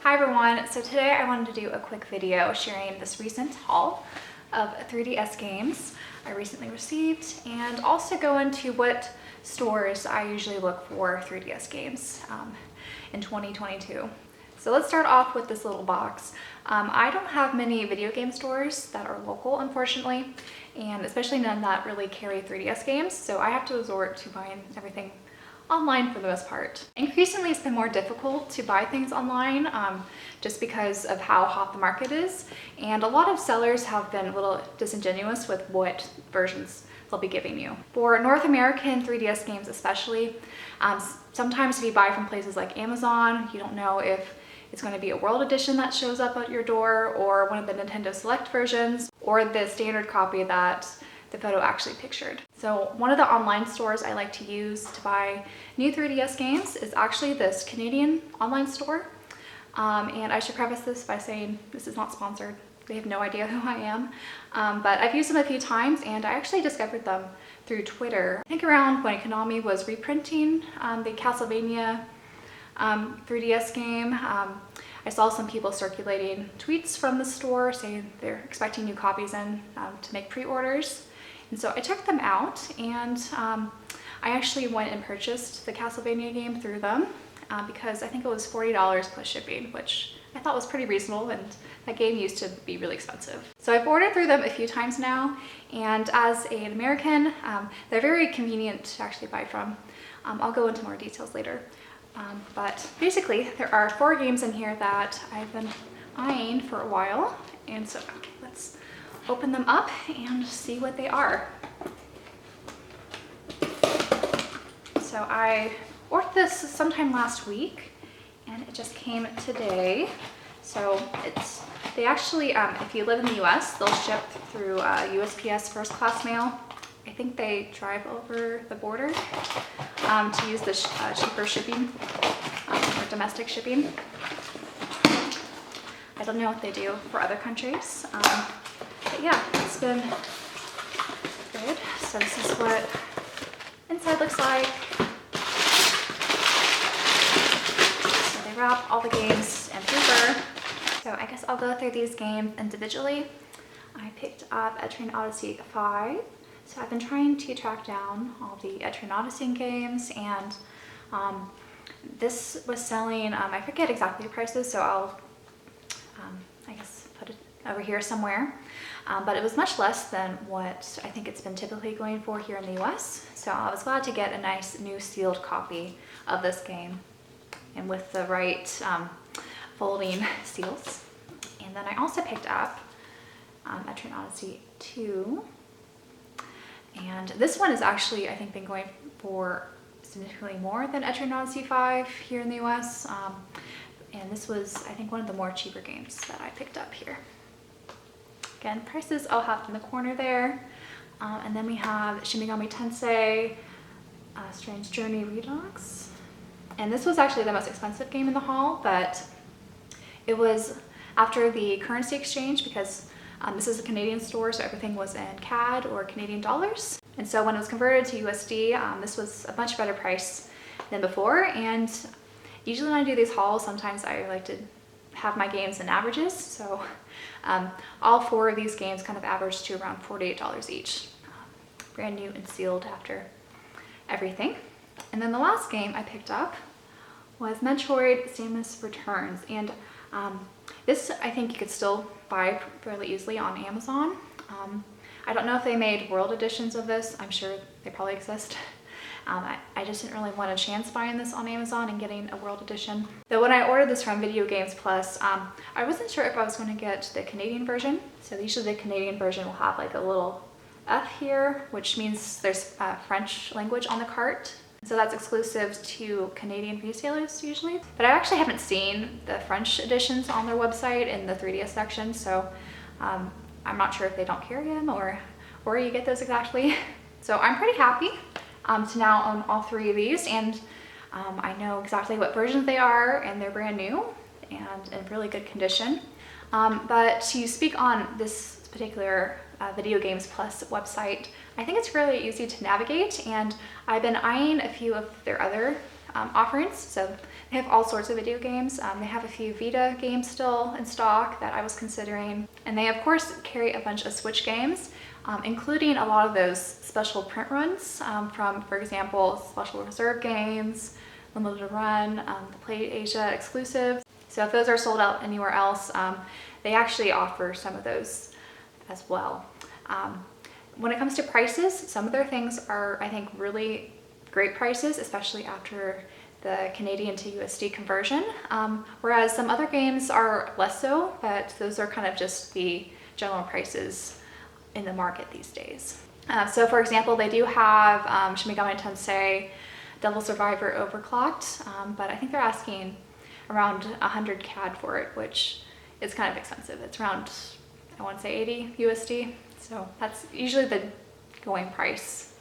Hi everyone, so today I wanted to do a quick video sharing this recent haul of 3DS games I recently received and also go into what stores I usually look for 3DS games in 2022. So let's start off with this little box. I don't have many video game stores that are local, unfortunately, and especially none that really carry 3DS games, so I have to resort to buying everything online for the most part. Increasingly, it's been more difficult to buy things online just because of how hot the market is, and a lot of sellers have been a little disingenuous with what versions they'll be giving you. For North American 3DS games especially, sometimes if you buy from places like Amazon, you don't know if it's going to be a World Edition that shows up at your door, or one of the Nintendo Select versions, or the standard copy that the photo actually pictured. So one of the online stores I like to use to buy new 3DS games is actually this Canadian online store. And I should preface this by saying this is not sponsored. They have no idea who I am. But I've used them a few times and I actually discovered them through Twitter. I think around when Konami was reprinting the Castlevania 3DS game. I saw some people circulating tweets from the store saying they're expecting new copies in to make pre-orders. And so I checked them out and I actually went and purchased the Castlevania game through them because I think it was $40 plus shipping, which I thought was pretty reasonable, and that game used to be really expensive. So I've ordered through them a few times now, and as an American, they're very convenient to actually buy from. I'll go into more details later. But basically, there are 4 games in here that I've been eyeing for a while, and so let's open them up and see what they are. So I ordered this sometime last week, and it just came today. So they actually, if you live in the US, they'll ship through USPS first class mail. I think they drive over the border to use the cheaper shipping or domestic shipping. I don't know what they do for other countries, but yeah, it's been good. So this is what inside looks like. So they wrap all the games in paper. So I guess I'll go through these games individually. I picked up Etrian Odyssey 5. So I've been trying to track down all the Etrian Odyssey games, and this was selling, I forget exactly the prices, so I'll, I guess, put it over here somewhere. But it was much less than what I think it's been typically going for here in the US. So I was glad to get a nice new sealed copy of this game, and with the right folding seals. And then I also picked up Etrian Odyssey 2. And this one has actually, I think, been going for significantly more than Etrian Odyssey 5 here in the US. And this was, I think, one of the more cheaper games that I picked up here. Again, prices I'll have in the corner there. And then we have Shin Megami Tensei, Strange Journey Redux. And this was actually the most expensive game in the haul, but it was after the currency exchange because this is a Canadian store, so everything was in CAD or Canadian dollars. And so when it was converted to USD, this was a much better price than before. And usually when I do these hauls, sometimes I like to have my games in averages. So all 4 of these games kind of averaged to around $48 each. Brand new and sealed after everything. And then the last game I picked up was Metroid Samus Returns. And this, I think you could still buy fairly easily on Amazon. I don't know if they made world editions of this. I'm sure they probably exist. I just didn't really want a chance buying this on Amazon and getting a world edition. Though when I ordered this from Video Games Plus, I wasn't sure if I was going to get the Canadian version. So usually the Canadian version will have like a little F here, which means there's French language on the cart. So that's exclusive to Canadian retailers usually. But I actually haven't seen the French editions on their website in the 3DS section, so I'm not sure if they don't carry them or where you get those exactly. So I'm pretty happy to now own all 3 of these, and I know exactly what versions they are, and they're brand new and in really good condition. But to speak on this particular Video Games Plus website, I think it's really easy to navigate, and I've been eyeing a few of their other offerings. So They have all sorts of video games. They have a few Vita games still in stock that I was considering. And they of course carry a bunch of Switch games, including a lot of those special print runs from, for example, Special Reserve games, Limited Run, the Play Asia exclusives. So if those are sold out anywhere else, they actually offer some of those as well. When it comes to prices, some of their things are, I think, really great prices, especially after the Canadian to USD conversion, whereas some other games are less so, but those are kind of just the general prices in the market these days. So for example, they do have Shin Megami Tensei Devil Survivor Overclocked, but I think they're asking around 100 CAD for it, which is kind of expensive. It's around, I want to say 80 USD. So that's usually the going price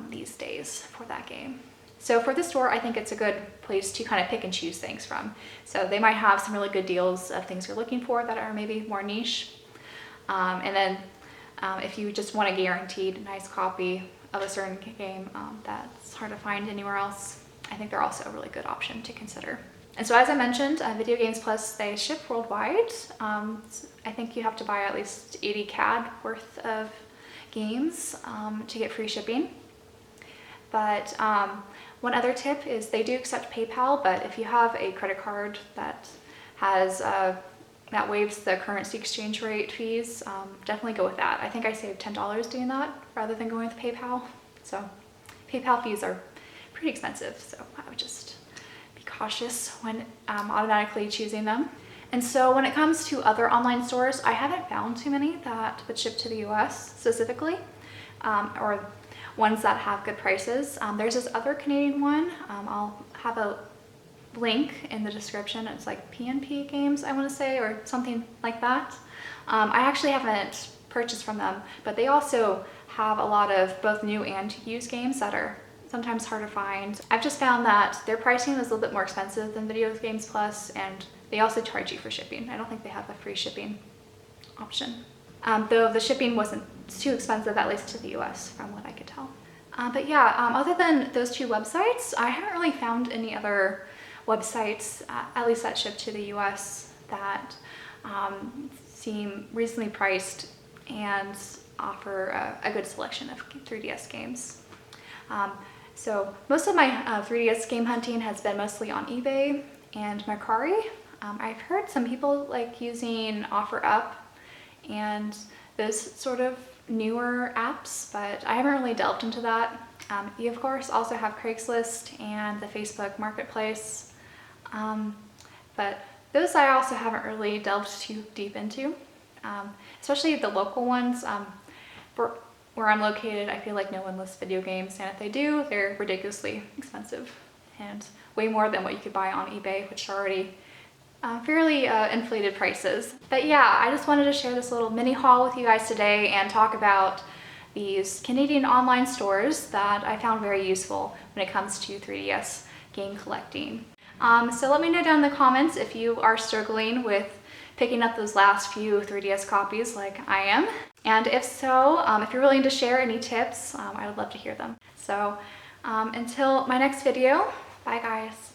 these days for that game. So for the store, I think it's a good place to kind of pick and choose things from. So they might have some really good deals of things you're looking for that are maybe more niche. And then if you just want a guaranteed nice copy of a certain game that's hard to find anywhere else, I think they're also a really good option to consider. And so as I mentioned, Video Games Plus, they ship worldwide. I think you have to buy at least 80 CAD worth of games to get free shipping. But one other tip is they do accept PayPal, but if you have a credit card that has that waives the currency exchange rate fees, definitely go with that. I think I saved $10 doing that rather than going with PayPal. So PayPal fees are pretty expensive, so I would just be cautious when automatically choosing them. And so when it comes to other online stores, I haven't found too many that would ship to the US specifically, or ones that have good prices. There's this other Canadian one. I'll have a link in the description. It's like PNP Games, I want to say, or something like that. I actually haven't purchased from them, but they also have a lot of both new and used games that are sometimes hard to find. I've just found that their pricing is a little bit more expensive than Video Games Plus, and they also charge you for shipping. I don't think they have a free shipping option. Though the shipping wasn't too expensive, at least to the US, from what I could tell. But yeah, other than those two websites, I haven't really found any other websites, at least that ship to the US, that seem reasonably priced and offer a good selection of 3DS games. So most of my 3DS game hunting has been mostly on eBay and Mercari. I've heard some people like using OfferUp and those sort of newer apps, but I haven't really delved into that. You of course also have Craigslist and the Facebook Marketplace, but those I also haven't really delved too deep into, especially the local ones. Where I'm located, I feel like no one lists video games, and if they do, they're ridiculously expensive and way more than what you could buy on eBay, which are already fairly inflated prices. But yeah, I just wanted to share this little mini haul with you guys today and talk about these Canadian online stores that I found very useful when it comes to 3DS game collecting. So let me know down in the comments if you are struggling with picking up those last few 3DS copies like I am. And if so, if you're willing to share any tips, I would love to hear them. So until my next video, bye guys.